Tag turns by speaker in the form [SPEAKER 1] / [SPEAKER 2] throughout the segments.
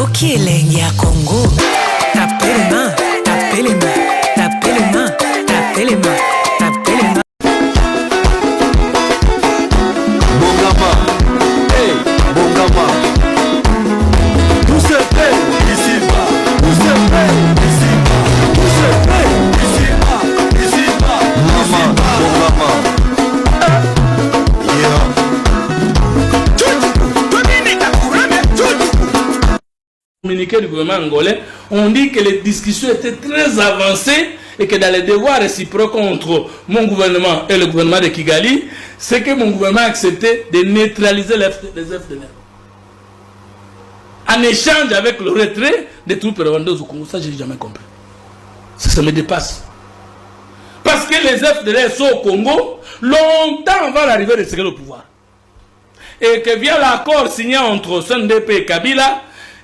[SPEAKER 1] Yoki elenge ya Congo. Tapez les mains, tapez les mains, tapez les mains, tapez les mains, tapez les mains.
[SPEAKER 2] Bongama, hey, Bongama. Tout se fait ici-bas, tout se fait ici-bas, tout se fait ici-bas, ici-bas, ici-bas. Bongama, yeah.
[SPEAKER 3] Communiqué du gouvernement angolais, on dit que les discussions étaient très avancées et que dans les devoirs réciproques entre mon gouvernement et le gouvernement de Kigali, c'est que mon gouvernement a accepté de neutraliser les FDLR. En échange avec le retrait des troupes rwandaises au Congo, ça je n'ai jamais compris. Ça me dépasse. Parce que les FDLR sont au Congo longtemps avant l'arrivée de Tshisekedi au pouvoir. Et que via l'accord signé entre CNDP et Kabila,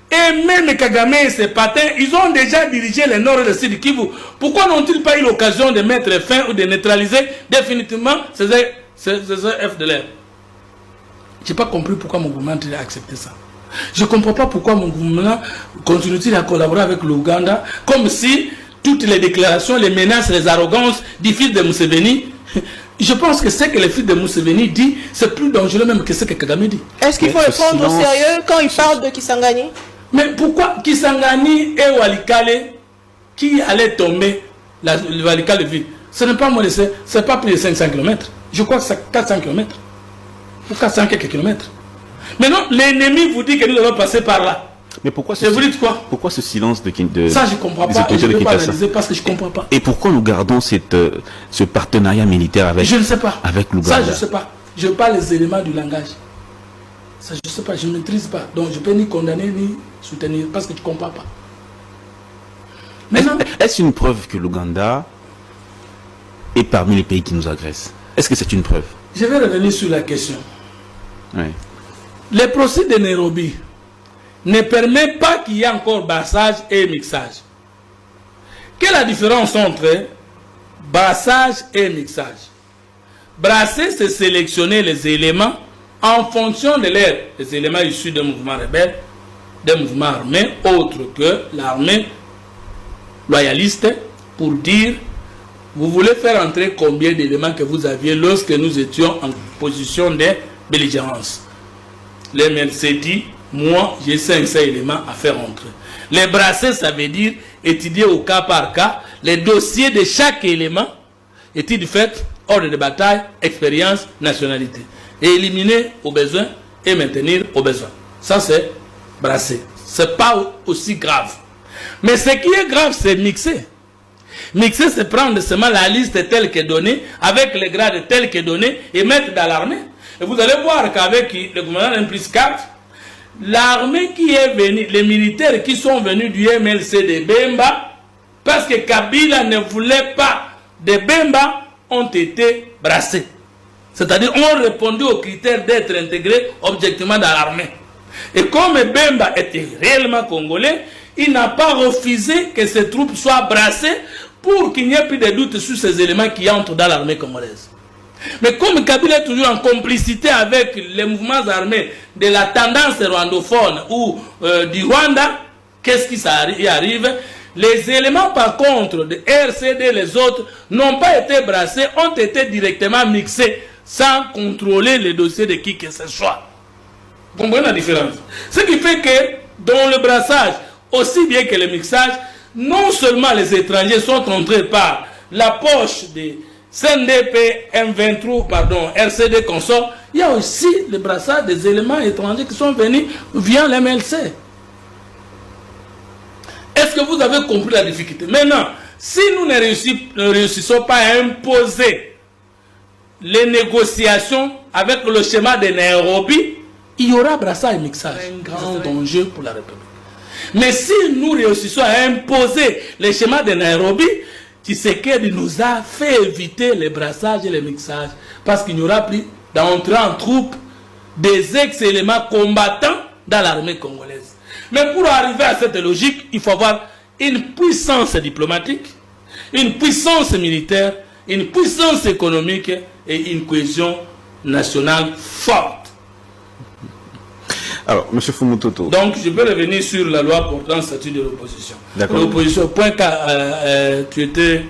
[SPEAKER 3] et même Kagame et ses patins, ils ont déjà dirigé le nord et le sud du Kivu. Pourquoi n'ont-ils pas eu l'occasion de mettre fin ou de neutraliser définitivement ces FDLR? Je n'ai pas compris pourquoi mon gouvernement a accepté ça. Je ne comprends pas pourquoi mon gouvernement continue-t-il à collaborer avec l'Ouganda, comme si toutes les déclarations, les menaces, les arrogances du fils de Museveni, je pense que ce que le fils de Museveni dit, c'est plus dangereux même que ce que Kagame dit.
[SPEAKER 4] Est-ce qu'il faut le prendre au sérieux quand il parle de Kisangani?
[SPEAKER 3] Mais pourquoi Kisangani et Walikale qui allaient tomber, le Walikale ville, ce n'est pas moins de c'est pas plus de 500 km. Je crois que c'est 400 km. Ou 400 quelques kilomètres. Maintenant, l'ennemi vous dit que nous devons passer par là.
[SPEAKER 5] Mais pourquoi
[SPEAKER 3] vous dites quoi?
[SPEAKER 5] Pourquoi ce silence de
[SPEAKER 3] ça, je ne comprends pas. Et je ne peux pas analyser parce que je ne comprends pas.
[SPEAKER 5] Et pourquoi nous gardons ce partenariat militaire avec
[SPEAKER 3] je ne sais pas.
[SPEAKER 5] Avec l'Ouganda?
[SPEAKER 3] Ça, je ne sais pas. Je parle les éléments du langage. Ça, je ne sais pas. Je ne maîtrise pas. Donc, je ne peux ni condamner ni soutenir parce que tu ne comprends pas. Maintenant,
[SPEAKER 5] est-ce une preuve que l'Ouganda est parmi les pays qui nous agressent? Est-ce que c'est une preuve?
[SPEAKER 3] Je vais revenir sur la question.
[SPEAKER 5] Oui.
[SPEAKER 3] Le procès de Nairobi ne permet pas qu'il y ait encore brassage et mixage. Quelle est la différence entre brassage et mixage? Brasser, c'est sélectionner les éléments en fonction de les éléments issus d'un mouvement rebelle, d'un mouvement armé, autre que l'armée loyaliste, pour dire, vous voulez faire entrer combien d'éléments que vous aviez lorsque nous étions en position de belligérance. Les MLC dit, moi, j'ai 500 éléments à faire entrer. Les brasser, ça veut dire étudier au cas par cas les dossiers de chaque élément, étude faite, ordre de bataille, expérience, nationalité. Et éliminer au besoin et maintenir au besoin. Ça, c'est brasser. Ce n'est pas aussi grave. Mais ce qui est grave, c'est mixer. Mixer, c'est prendre seulement la liste telle qu'elle est donnée, avec les grades tels qu'elle est donnée, et mettre dans l'armée. Et vous allez voir qu'avec le gouvernement M+4, l'armée qui est venue, les militaires qui sont venus du MLC de Bemba, parce que Kabila ne voulait pas de Bemba, ont été brassés. C'est-à-dire, ont répondu aux critères d'être intégrés objectivement dans l'armée. Et comme Bemba était réellement congolais, il n'a pas refusé que ces troupes soient brassées pour qu'il n'y ait plus de doute sur ces éléments qui entrent dans l'armée congolaise. Mais comme Kabila est toujours en complicité avec les mouvements armés de la tendance rwandophone ou du Rwanda, qu'est-ce qui arrive? Les éléments par contre de RCD, les autres, n'ont pas été brassés, ont été directement mixés sans contrôler les dossiers de qui que ce soit. Vous comprenez la différence? Ce qui fait que dans le brassage, aussi bien que le mixage, non seulement les étrangers sont entrés par la poche des CNDP, M23, pardon, RCD consort, il y a aussi le brassage des éléments étrangers qui sont venus via l'MLC. Est-ce que vous avez compris la difficulté? Maintenant, si nous ne réussissons pas à imposer les négociations avec le schéma de Nairobi, il y aura brassage et mixage. Un grand danger pour la République. Mais si nous réussissons à imposer les schémas de Nairobi, Tshisekedi nous a fait éviter les brassages et les mixages. Parce qu'il n'y aura plus d'entrée en troupe des ex-éléments combattants dans l'armée congolaise. Mais pour arriver à cette logique, il faut avoir une puissance diplomatique, une puissance militaire, une puissance économique et une cohésion nationale forte.
[SPEAKER 5] Alors, M. Fumutoto.
[SPEAKER 3] Donc, je peux revenir sur la loi portant statut de l'opposition.
[SPEAKER 5] D'accord.
[SPEAKER 3] L'opposition, point K, tu étais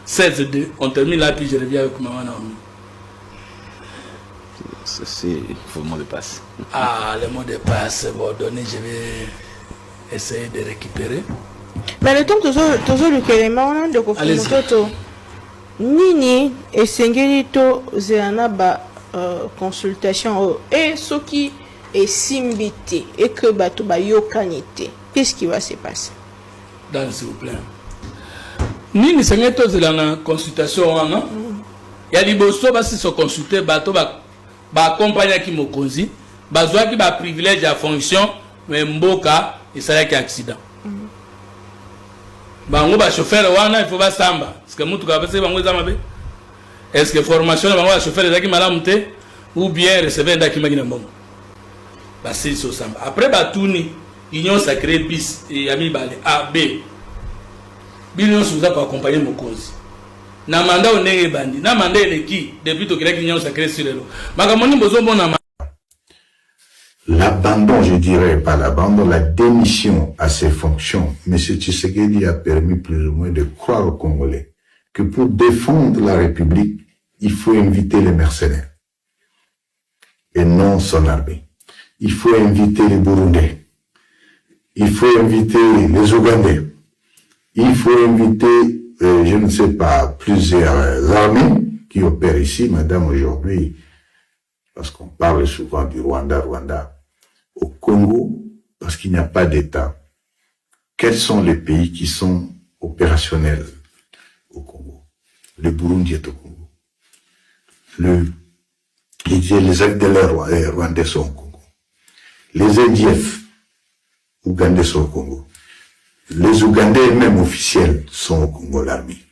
[SPEAKER 3] 16-2. On termine là, puis je reviens avec Maman Naomi.
[SPEAKER 5] Il faut le mot de passe.
[SPEAKER 3] Ah, le mot de passe, bon, donné, je vais essayer de récupérer.
[SPEAKER 4] Mais le temps toujours le élément de Fumutoto. Nini et Sengelito Zéana consultation et ce qui est simbité et que Batouba yokanité. Qu'est-ce qui va se passer?
[SPEAKER 3] Dans s'il vous plaît. Nini Sengelito Zéana consultation, non? Il y a des bossos qui se consulter, Batouba accompagner qui mokonzi, Bazoa qui va privilège à fonction, mais Mboka, il s'arrête qu'un accident. Bango ba chauffeur wana il faut ba samba parce que mutu ka pese bango zamabe est-ce que formation bango ba chauffeur ezaki malamu te ou bien recevoir ndaki magina mbongo ba c'est so samba après ba tuni union sacrée bis et ami balé A B bino souza pour accompagner mokozi na mandat onenge bandi na mandat eleki depuis to kiraki union sacrée sur le makamoni bozo bona.
[SPEAKER 6] L'abandon, je dirais pas l'abandon, la démission à ses fonctions, M. Tshisekedi a permis plus ou moins de croire aux Congolais que pour défendre la République, il faut inviter les mercenaires et non son armée. Il faut inviter les Burundais. Il faut inviter les Ougandais. Il faut inviter, je ne sais pas, plusieurs armées qui opèrent ici, madame, aujourd'hui, parce qu'on parle souvent du Rwanda, au Congo, parce qu'il n'y a pas d'État. Quels sont les pays qui sont opérationnels au Congo? Le Burundi est au Congo. Les FDLR rwandais sont au Congo. Les NDF ougandais sont au Congo. Les Ougandais même officiels sont au Congo, l'armée.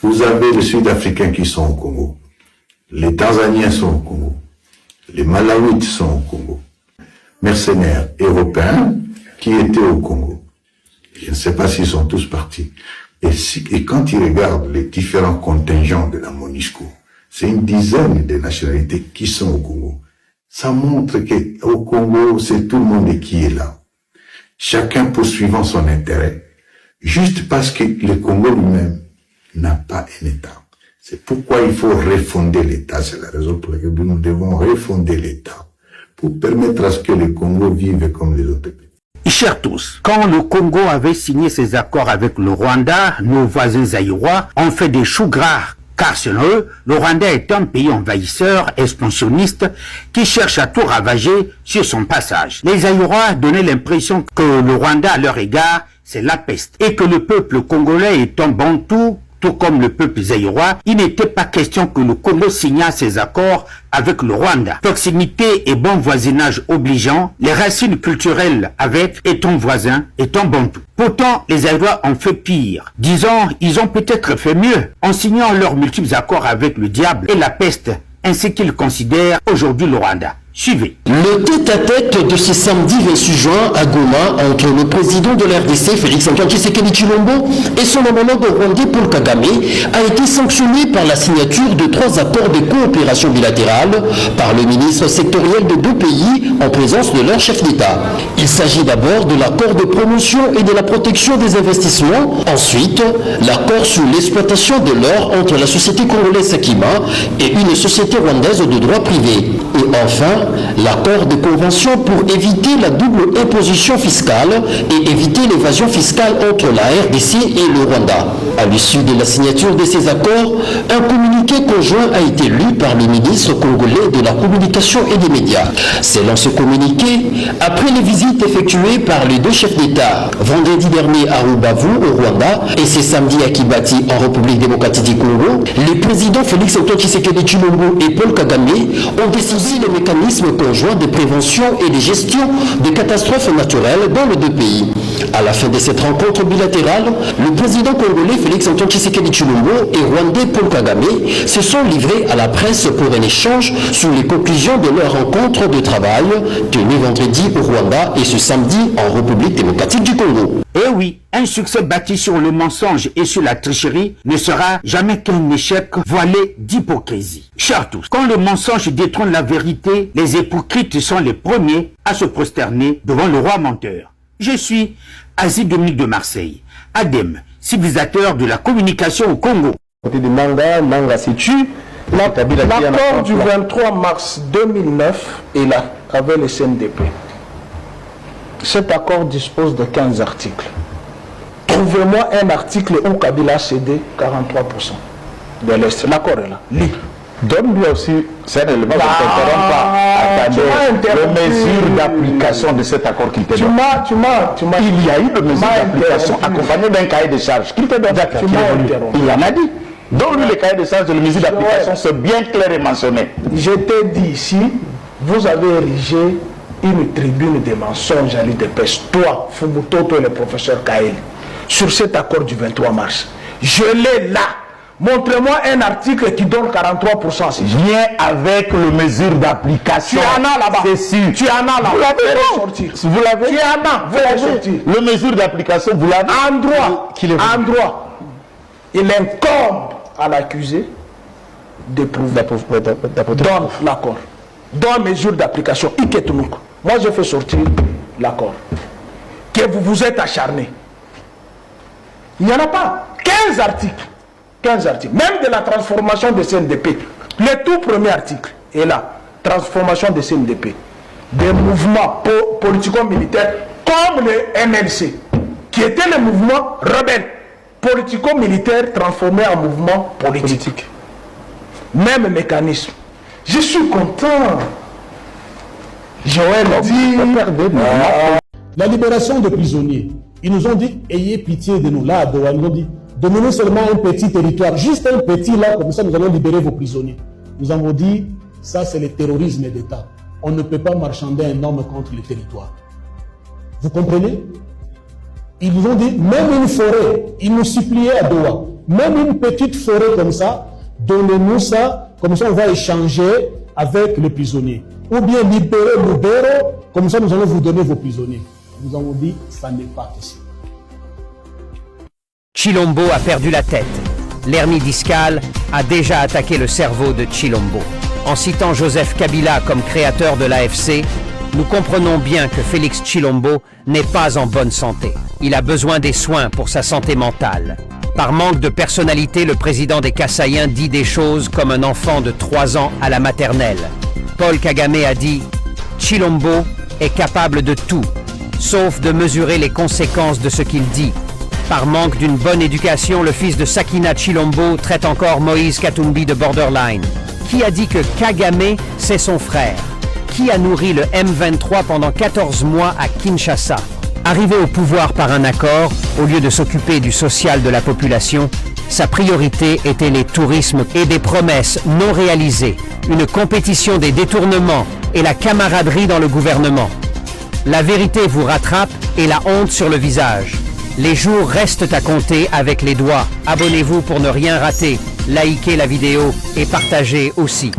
[SPEAKER 6] Vous avez les Sud-Africains qui sont au Congo. Les Tanzaniens sont au Congo. Les Malawites sont au Congo. Mercenaires européens qui étaient au Congo. Je ne sais pas s'ils sont tous partis. Et quand ils regardent les différents contingents de la MONUSCO, c'est une dizaine de nationalités qui sont au Congo. Ça montre qu'au Congo, c'est tout le monde qui est là. Chacun poursuivant son intérêt. Juste parce que le Congo lui-même n'a pas un État. C'est pourquoi il faut refonder l'État. C'est la raison pour laquelle nous devons refonder l'État pour permettre à ce que le Congo vive comme les autres pays.
[SPEAKER 7] Chers tous, quand le Congo avait signé ses accords avec le Rwanda, nos voisins zaïrois ont fait des choux gras, car selon eux, le Rwanda est un pays envahisseur, expansionniste, qui cherche à tout ravager sur son passage. Les zaïrois donnaient l'impression que le Rwanda à leur égard, c'est la peste, et que le peuple congolais est un bantou, tout comme le peuple zaïrois, il n'était pas question que le Congo signât ses accords avec le Rwanda. Proximité et bon voisinage obligeant, les racines culturelles avec étant voisin, étant bantou. Pourtant, les Zaïrois ont fait pire. Disons, ils ont peut-être fait mieux en signant leurs multiples accords avec le diable et la peste, ainsi qu'ils considèrent aujourd'hui le Rwanda. Suivez.
[SPEAKER 8] Le tête-à-tête de ce samedi 28 juin à Goma entre le président de l'RDC, Félix-Antoine Tshisekedi Tshilombo, et son homologue rwandais Paul Kagame a été sanctionné par la signature de 3 accords de coopération bilatérale par le ministre sectoriel de 2 pays en présence de leur chef d'État. Il s'agit d'abord de l'accord de promotion et de la protection des investissements, ensuite l'accord sur l'exploitation de l'or entre la société congolaise Sakima et une société rwandaise de droit privé, et enfin l'accord de convention pour éviter la double imposition fiscale et éviter l'évasion fiscale entre la RDC et le Rwanda. À l'issue de la signature de ces accords, un communiqué conjoint a été lu par le ministre congolais de la Communication et des Médias. Selon ce communiqué, après les visites effectuées par les 2 chefs d'État, vendredi dernier à Rubavu au Rwanda et ce samedi à Kibati en République démocratique du Congo, les présidents Félix-Antoine Tshisekedi Tshilombo et Paul Kagame ont décidé le mécanisme conjoint de prévention et de gestion des catastrophes naturelles dans les 2 pays. À la fin de cette rencontre bilatérale, le président congolais Félix-Antoine Tshisekedi Tshilombo et rwandais Paul Kagame se sont livrés à la presse pour un échange sur les conclusions de leur rencontre de travail tenue vendredi au Rwanda et ce samedi en République démocratique du Congo.
[SPEAKER 7] Eh oui, un succès bâti sur le mensonge et sur la tricherie ne sera jamais qu'un échec voilé d'hypocrisie. Chers tous, quand le mensonge détrône la vérité, les hypocrites sont les premiers à se prosterner devant le roi menteur. Je suis Asie Dominique de Marseille, ADEM, civilisateur de la communication au Congo.
[SPEAKER 9] Côté de Manga situe. L'accord du 23 mars 2009 est là, avec le CNDP. Cet accord dispose de 15 articles. Trouvez-moi un article où Kabila a cédé 43% de l'Est. L'accord est là. Lis.
[SPEAKER 10] Donne-lui aussi, c'est un élément, attendez, les mesures d'application de cet accord qu'il te donne. Il y a eu des mesures d'application accompagnées d'un cahier de charges qu'il te donne. Il en a dit. Donne-lui le cahier de charges de les mesures d'application, c'est bien clair et mentionné.
[SPEAKER 9] Je t'ai dit ici, vous avez érigé une tribune de mensonges à l'IDPS, toi, Fubutoto et le professeur Kael, sur cet accord du 23 mars. Je l'ai là. Montrez-moi un article qui donne 43%.
[SPEAKER 10] Viens avec les mesures d'application.
[SPEAKER 9] Tu en as là-bas.
[SPEAKER 10] C'est sûr.
[SPEAKER 9] Tu en as là-bas.
[SPEAKER 10] Vous l'avez
[SPEAKER 9] sortir.
[SPEAKER 10] Vous l'avez.
[SPEAKER 9] Tu en as. Vous l'avez sortir.
[SPEAKER 10] Les mesures d'application, vous l'avez.
[SPEAKER 9] En droit. Il incombe à l'accusé de prouver. Donne l'accord. Donne mesures d'application. Moi, je fais sortir l'accord. Que vous vous êtes acharné. Il n'y en a pas. 15 articles. 15 articles. Même de la transformation de CNDP. Le tout premier article est là. Transformation de CNDP. Des mouvements politico-militaires comme le MLC, qui était le mouvement rebelle, politico-militaire transformé en mouvement politique. Même mécanisme. Je suis content. Joël dit...
[SPEAKER 11] La libération de prisonniers. Ils nous ont dit, ayez pitié de nous. Là, à Doha, ils nous ont dit, donnez-nous seulement un petit territoire, juste un petit là, comme ça nous allons libérer vos prisonniers. Nous avons dit, ça c'est le terrorisme d'État. On ne peut pas marchander un homme contre le territoire. Vous comprenez? Ils nous ont dit, même une forêt, ils nous suppliaient à Doha, même une petite forêt comme ça, donnez-nous ça, comme ça on va échanger avec les prisonniers. Ou bien libérer Lubero, comme ça nous allons vous donner vos prisonniers. Nous avons dit, ça n'est pas possible.
[SPEAKER 12] Tshilombo a perdu la tête. L'hernie discale a déjà attaqué le cerveau de Tshilombo. En citant Joseph Kabila comme créateur de l'AFC, nous comprenons bien que Félix Tshilombo n'est pas en bonne santé. Il a besoin des soins pour sa santé mentale. Par manque de personnalité, le président des Kassaïens dit des choses comme un enfant de 3 ans à la maternelle. Paul Kagame a dit « Tshilombo est capable de tout, sauf de mesurer les conséquences de ce qu'il dit ». Par manque d'une bonne éducation, le fils de Sakina Tshilombo traite encore Moïse Katumbi de borderline. Qui a dit que Kagame, c'est son frère? Qui a nourri le M23 pendant 14 mois à Kinshasa? Arrivé au pouvoir par un accord, au lieu de s'occuper du social de la population, sa priorité était les tourismes et des promesses non réalisées, une compétition des détournements et la camaraderie dans le gouvernement. La vérité vous rattrape et la honte sur le visage. Les jours restent à compter avec les doigts. Abonnez-vous pour ne rien rater. Likez la vidéo et partagez aussi.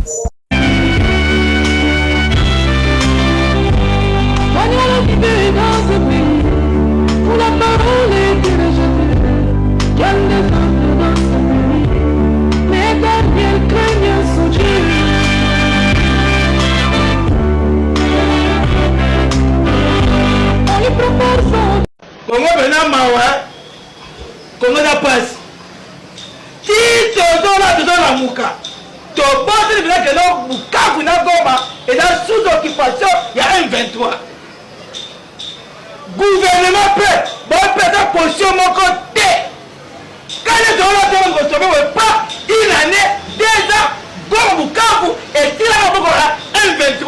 [SPEAKER 3] Congo bena mawa Congo na passe ti tozo la muka to bote bena que no Bukavu na Goma et dans sous occupation il y a M23 gouvernement peut bon peut ta position mon côté quand les gens là sont pas une année 2 ans Goma Bukavu et ti la boko la M23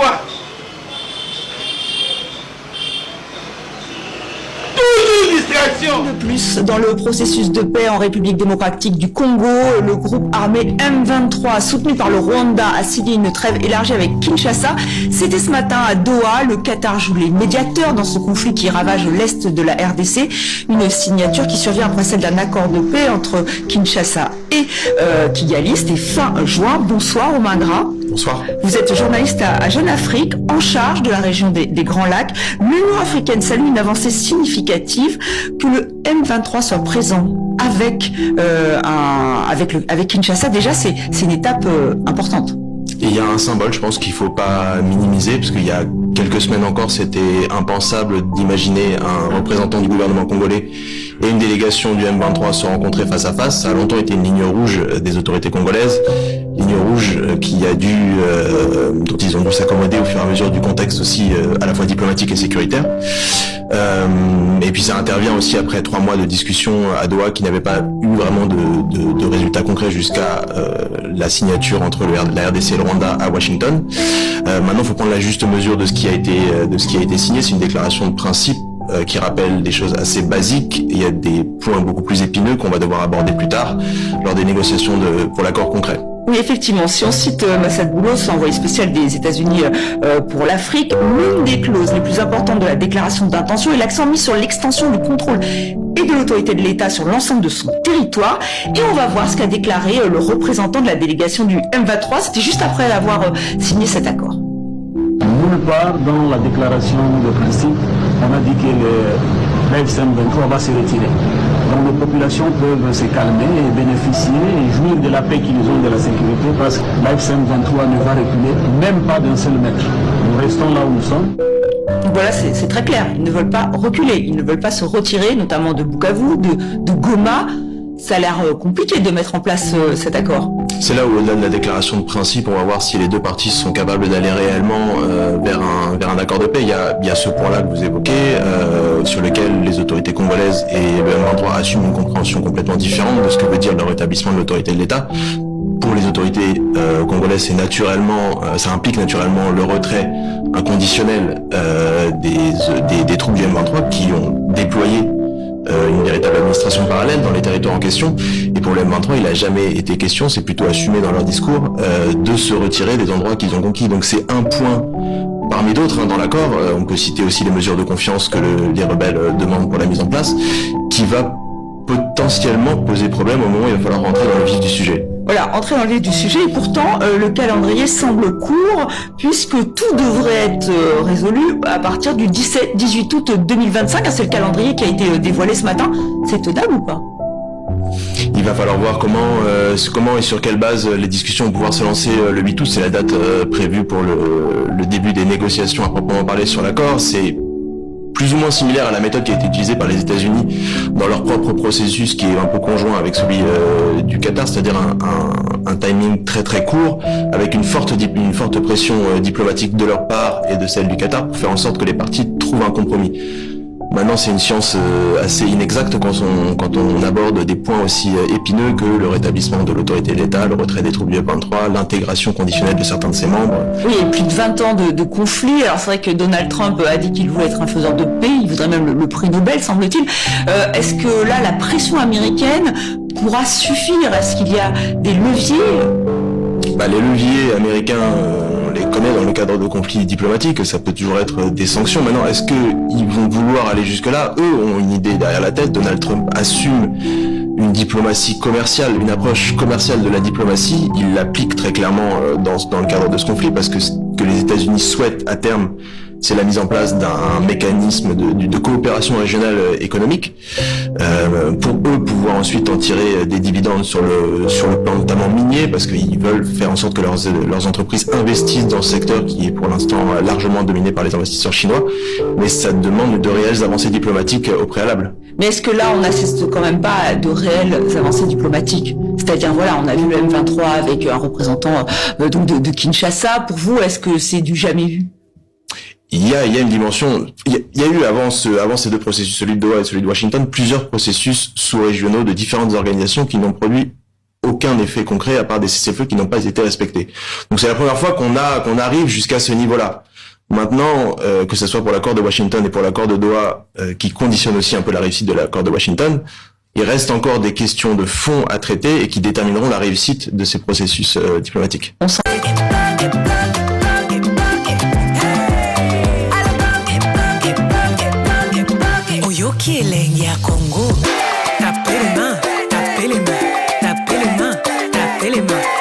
[SPEAKER 3] toujours distraction négociation.
[SPEAKER 13] De plus, dans le processus de paix en République démocratique du Congo, le groupe armé M23 soutenu par le Rwanda a signé une trêve élargie avec Kinshasa. C'était ce matin à Doha. Le Qatar joue les médiateurs dans ce conflit qui ravage l'est de la RDC. Une signature qui survient après celle d'un accord de paix entre Kinshasa et Kigali. C'était fin juin. Bonsoir Romain Gras.
[SPEAKER 14] Bonsoir.
[SPEAKER 13] Vous êtes journaliste à Jeune Afrique, en charge de la région des Grands Lacs. L'Union africaine salue une avancée significative que le M23 soit présent avec Kinshasa. Déjà, c'est une étape importante.
[SPEAKER 14] Et il y a un symbole, je pense qu'il faut pas minimiser, parce qu'il y a quelques semaines encore, c'était impensable d'imaginer un représentant du gouvernement congolais et une délégation du M23 se rencontrer face à face. Ça a longtemps été une ligne rouge des autorités congolaises, ligne rouge dont ils ont dû s'accommoder au fur et à mesure du contexte aussi, à la fois diplomatique et sécuritaire. Et puis ça intervient aussi après 3 mois de discussion à Doha qui n'avaient pas eu vraiment de résultats concrets jusqu'à la signature entre la RDC et le Rwanda à Washington. Maintenant, il faut prendre la juste mesure de ce qui a été signé. C'est une déclaration de principe qui rappelle des choses assez basiques. Il y a des points beaucoup plus épineux qu'on va devoir aborder plus tard lors des négociations pour l'accord concret.
[SPEAKER 13] Oui, effectivement. Si on cite Massad Boulos, envoyé spécial des États-Unis pour l'Afrique, l'une des clauses les plus importantes de la déclaration d'intention est l'accent mis sur l'extension du contrôle et de l'autorité de l'État sur l'ensemble de son territoire. Et on va voir ce qu'a déclaré le représentant de la délégation du M23. C'était juste après avoir signé cet accord.
[SPEAKER 11] Nulle part dans la déclaration de principe, on a dit que l'AFC-M23 va se retirer. Donc les populations peuvent se calmer et bénéficier et jouir de la paix qu'ils ont, de la sécurité, parce que l'AFC-M23 ne va reculer même pas d'un seul mètre. Nous restons là où nous sommes.
[SPEAKER 13] Voilà, c'est très clair. Ils ne veulent pas reculer, ils ne veulent pas se retirer, notamment de Bukavu, de Goma. Ça a l'air compliqué de mettre en place cet accord.
[SPEAKER 14] C'est là où, au-delà de la déclaration de principe, on va voir si les deux parties sont capables d'aller réellement vers un accord de paix. Il y a ce point-là que vous évoquez, sur lequel les autorités congolaises et le M23 assument une compréhension complètement différente de ce que veut dire le rétablissement de l'autorité de l'État. Pour les autorités congolaises, ça implique naturellement le retrait inconditionnel des troupes du M23 qui ont déployé une véritable administration parallèle dans les territoires en question. Et pour le M23, il n'a jamais été question, c'est plutôt assumé dans leur discours, de se retirer des endroits qu'ils ont conquis. Donc c'est un point parmi d'autres dans l'accord. On peut citer aussi les mesures de confiance que les rebelles demandent pour la mise en place, qui va potentiellement poser problème au moment où il va falloir rentrer dans le vif du sujet.
[SPEAKER 13] Voilà, entrer dans le vif du sujet, et pourtant le calendrier semble court, puisque tout devrait être résolu à partir du 17-18 août 2025. C'est le calendrier qui a été dévoilé ce matin. C'est tenable ou pas ?
[SPEAKER 14] Il va falloir voir comment et sur quelle base les discussions vont pouvoir se lancer le 8 août. C'est la date prévue pour le début des négociations à proprement parler sur l'accord. C'est plus ou moins similaire à la méthode qui a été utilisée par les États-Unis dans leur propre processus, qui est un peu conjoint avec celui du Qatar, c'est-à-dire un timing très très court, avec une forte pression diplomatique de leur part et de celle du Qatar pour faire en sorte que les parties trouvent un compromis. Maintenant, c'est une science assez inexacte quand on aborde des points aussi épineux que le rétablissement de l'autorité de l'État, le retrait des troupes du M23, l'intégration conditionnelle de certains de ses membres.
[SPEAKER 13] Oui, et plus de 20 ans de conflit. Alors c'est vrai que Donald Trump a dit qu'il voulait être un faiseur de paix, il voudrait même le prix Nobel, semble-t-il. Est-ce que là, la pression américaine pourra suffire ? Est-ce qu'il y a des leviers ?
[SPEAKER 14] Les leviers américains, on les connaît dans le cadre de conflits diplomatiques, ça peut toujours être des sanctions. Maintenant, est-ce qu'ils vont vouloir aller jusque-là ? Eux ont une idée derrière la tête. Donald Trump assume une diplomatie commerciale, une approche commerciale de la diplomatie. Il l'applique très clairement dans le cadre de ce conflit, parce que ce que les États-Unis souhaitent à terme, c'est la mise en place d'un mécanisme de coopération régionale économique, pour eux pouvoir ensuite en tirer des dividendes sur le plan notamment minier, parce qu'ils veulent faire en sorte que leurs entreprises investissent dans ce secteur qui est pour l'instant largement dominé par les investisseurs chinois, mais ça demande de réelles avancées diplomatiques au préalable.
[SPEAKER 13] Mais est-ce que là, on n'assiste quand même pas à de réelles avancées diplomatiques ? C'est-à-dire, voilà, on a vu le M23 avec un représentant donc de Kinshasa. Pour vous, est-ce que c'est du jamais vu ?
[SPEAKER 14] Il y a une dimension, il y a eu avant ces deux processus, celui de Doha et celui de Washington, plusieurs processus sous-régionaux de différentes organisations qui n'ont produit aucun effet concret à part des cessez-le-feu qui n'ont pas été respectés. Donc c'est la première fois qu'on arrive jusqu'à ce niveau-là. Maintenant, que ce soit pour l'accord de Washington et pour l'accord de Doha, qui conditionne aussi un peu la réussite de l'accord de Washington, il reste encore des questions de fond à traiter et qui détermineront la réussite de ces processus diplomatiques.
[SPEAKER 1] Congo, tapez les mains, tapez les mains, tapez les mains, tapez les mains.